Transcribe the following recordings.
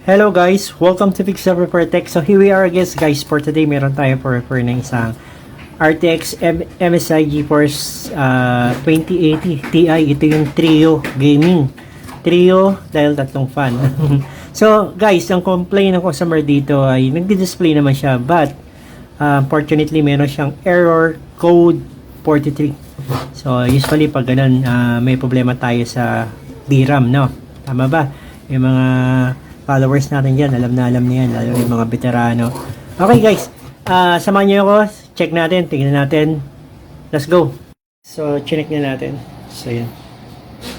Hello guys, welcome to Fix Up Repair Tech. So here we are again guys, for today meron tayo for repair ng isang RTX MSI GeForce 2080 Ti. Ito yung Trio Gaming. Trio dahil tatlong fan. So guys, ang complaint ng customer dito ay nagdi-display naman siya, but unfortunately meron siyang error code 43. So usually pag ganun, may problema tayo sa DRAM, no? Tama ba? Yung mga followers natin dyan, alam na yan, lalo yung mga veterano. Okay guys, samahan niyo ako, check natin, tingnan natin, let's go. So check na natin. So yan,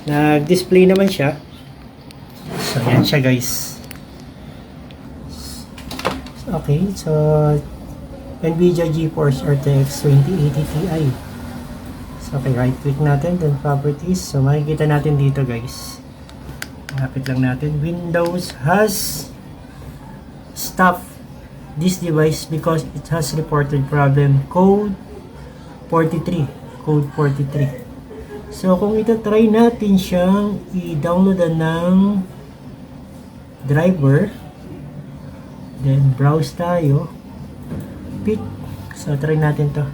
nag-display naman siya. So yan siya guys. Okay, so NVIDIA GeForce RTX 2080 Ti. So okay, right click natin, then properties. So makikita natin dito guys, lapit lang natin, Windows has stopped this device because it has reported problem code 43. So kung try natin siyang i-download ng driver, then browse tayo, pick, so try natin to,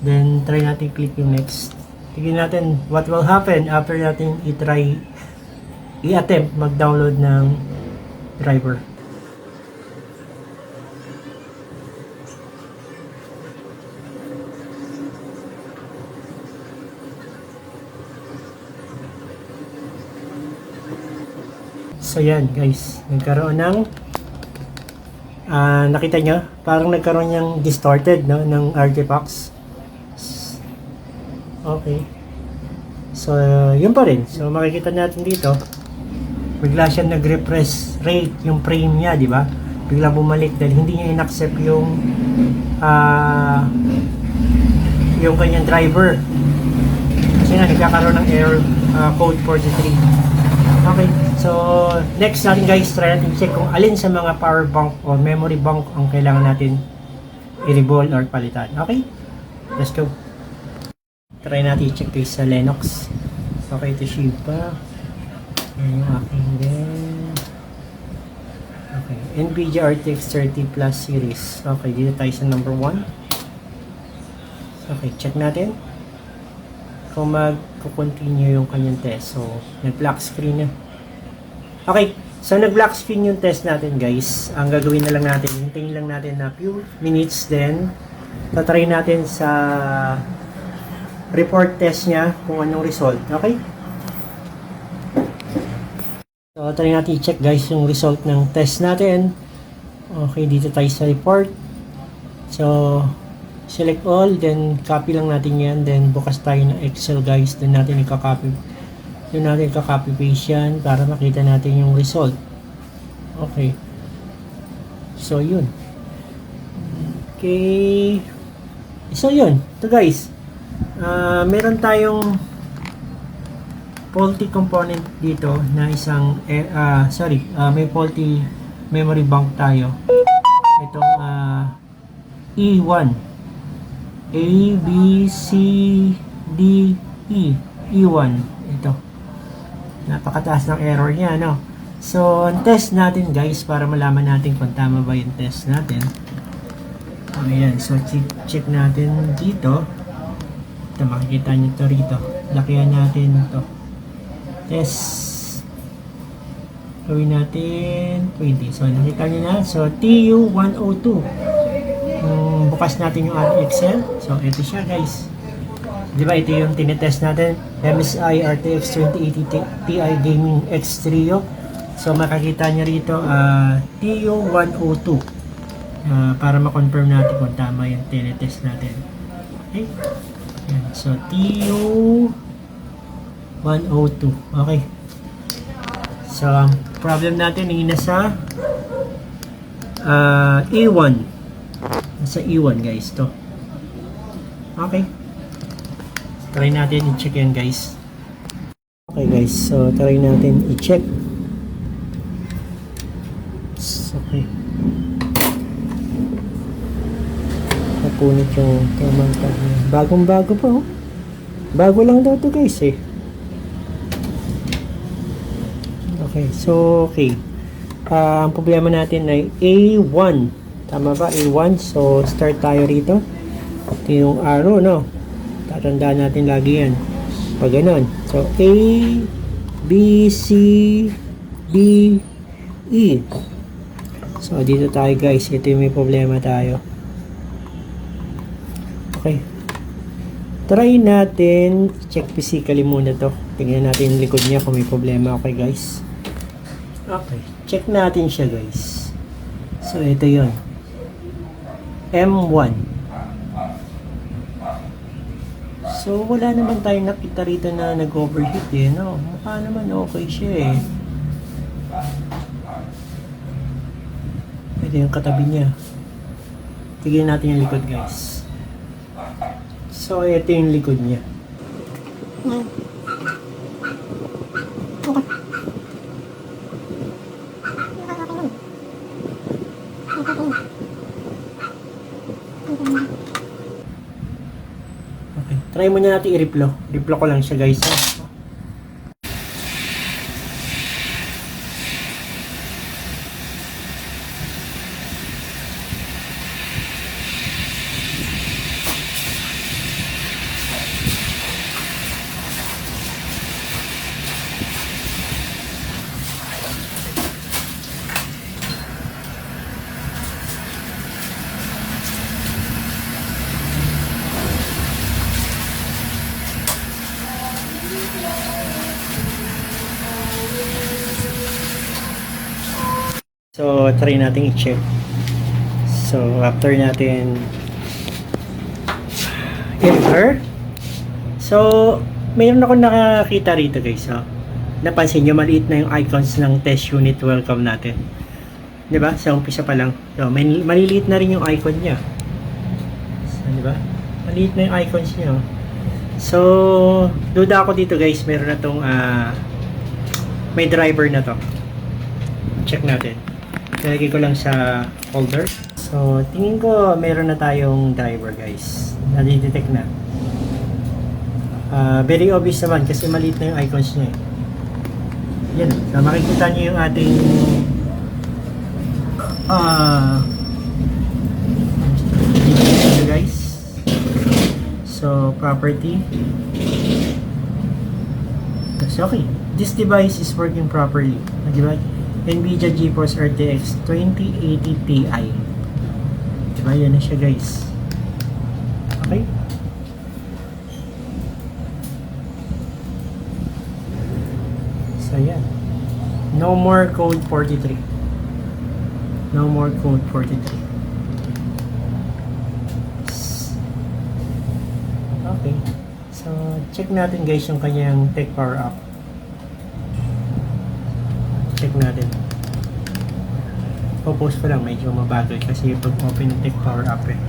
then try natin click yung next. Tignan natin what will happen after natin i-attempt mag-download ng driver. So yan guys, nagkaroon ng nakita nyo, parang nagkaroon ng distorted, no, ng artifacts. Okay, so yun pa rin. So makikita natin dito, bigla siya nag-refresh rate yung frame niya, di ba? Bigla bumalik dahil hindi niya in-accept yung kanyang driver. Kasi nga nagkakaroon ng error code 43. Okay, so next natin guys, try natin check kung alin sa mga power bank o memory bank ang kailangan natin i-revolve or palitan. Okay, let's go. Try natin i-check guys sa Linux. Okay, Toshiba. Yung aking din. Okay, NVIDIA RTX 30 Plus series. Okay, dito tayo sa number 1. Okay, check natin kung mag-continue yung kanyang test. So, nag-black screen na. Okay, so nag-black screen yung test natin guys. Ang gagawin na lang natin, hintayin lang natin na few minutes, then tatry natin sa report test niya kung anong result. Okay? So, try natin i-check guys yung result ng test natin. Okay, dito tayo sa report. So, select all, then copy lang natin yan. Then, bukas tayo ng Excel guys. Then natin i-copy. Then natin i-copy paste yan para makita natin yung result. Okay. So, yun. Okay. So, yun. Ito guys. Meron tayong faulty component dito na isang may faulty memory bank tayo. Itong E1 A, B, C, D, E E1 ito, napakataas ng error niya, no? So test natin guys para malaman natin kung tama ba yung test natin. Ayan, so check natin dito. Ito, makikita nyo ito rito, lakihan natin ito, test, gawin natin 20. So nakita nyo na, so TU102. Bukas natin yung ating Excel. So ito siya guys, diba ito yung tinetest natin, MSI RTX 2080 Ti Gaming X Trio. So makikita nyo rito TU102 para ma-confirm natin kung tama yung tinetest natin. Okay, yan. So TU102. Okay, so problem natin ay nasa E1. Nasa E1 guys to. Okay, try natin i-check yan guys. Okay guys, so try natin i-check. Okay, napunit yung tamang tag niya. Bagong bago pa, oh. Bago lang daw to guys eh. Okay, so okay, Ang problema natin ay A1. Tama ba? A1. So, start tayo rito. Ito yung arrow, no? Tatandaan natin lagi yan. Pag ganun. So, A, B, C, D, E. So, dito tayo guys. Ito yung may problema tayo. Okay. Try natin. Check physically muna to. Tingnan natin yung likod niya kung may problema. Okay guys. Okay. Check natin siya guys. So, ito yun. M1. So, wala naman tayong nakita rito na nag-overheat eh. No? Mukha naman okay siya eh. Ito yung katabi niya. Tignan natin yung likod guys. So, ito yung likod niya. Okay. Try muna natin i-replo. Replo ko lang siya guys. So, try natin i-check. So, after natin enter. So, mayroon ako nakakita rito guys. So, napansin nyo, maliit na yung icons ng test unit welcome natin. Diba? Sa umpisa pa lang. So, maliliit na rin yung icon niya. So, diba? Maliit na yung icons niya. So, duda ako dito guys. Meron na tong may driver na to. Check natin. Nalagay ko lang sa folder. So, tingin ko meron na tayong driver guys. Nadi-detect na. Very obvious naman kasi maliit na yung icons niya. Yan. So, makikita niyo yung ating dito guys. So, property. So, okay. This device is working properly. Diba? NVIDIA GeForce RTX 2080 Ti. Diba? Yan na siya guys. Okay. So yan. No more code 43. No more code 43. Okay. So check natin guys yung kanyang tech power up. Check natin. Post ko lang, medyo mabagal kasi pag open yung tech power up eh.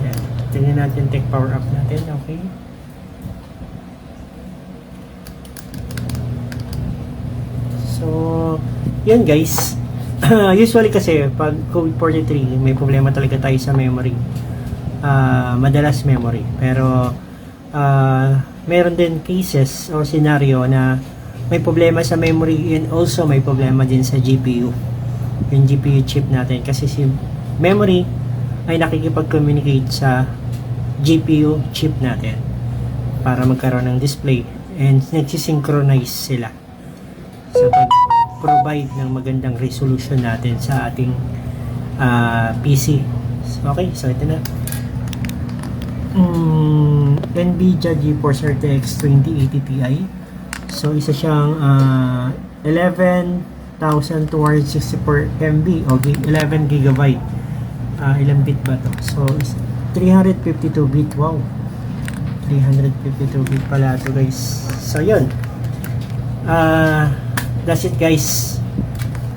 Yan. Tingnan natin tech power up natin. Okay. So, yun guys. Usually kasi pag code 43 may problema talaga tayo sa memory. Madalas memory. Pero meron din cases o scenario na may problema sa memory and also may problema din sa GPU. Yung GPU chip natin kasi si memory ay nakikipag-communicate sa GPU chip natin para magkaroon ng display and nagsisynchronize sila sa pag-provide ng magandang resolution natin sa ating PC. So, okay, so ito na. NVIDIA GeForce RTX 2080 Ti. So, isa siyang 11,264 MB o 11 GB. Ilang bit ba to? So, 352 bit. Wow. 352 bit pala to guys. So, yun. That's it guys.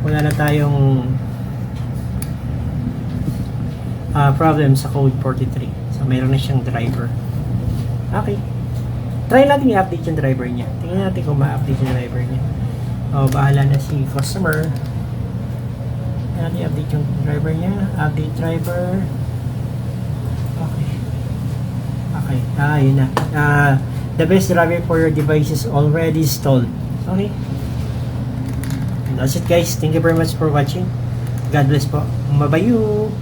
Wala na tayong problem sa code 43. So, mayroon na siyang driver. Okay. Try natin i-update yung driver niya. Tingnan natin kung ma-update yung driver niya. O, bahala na si customer. Tingnan natin i-update yung driver niya. Update driver. Okay. Okay. Yun na. The best driver for your device is already installed. Okay. That's it guys. Thank you very much for watching. God bless po. Bye-bye you.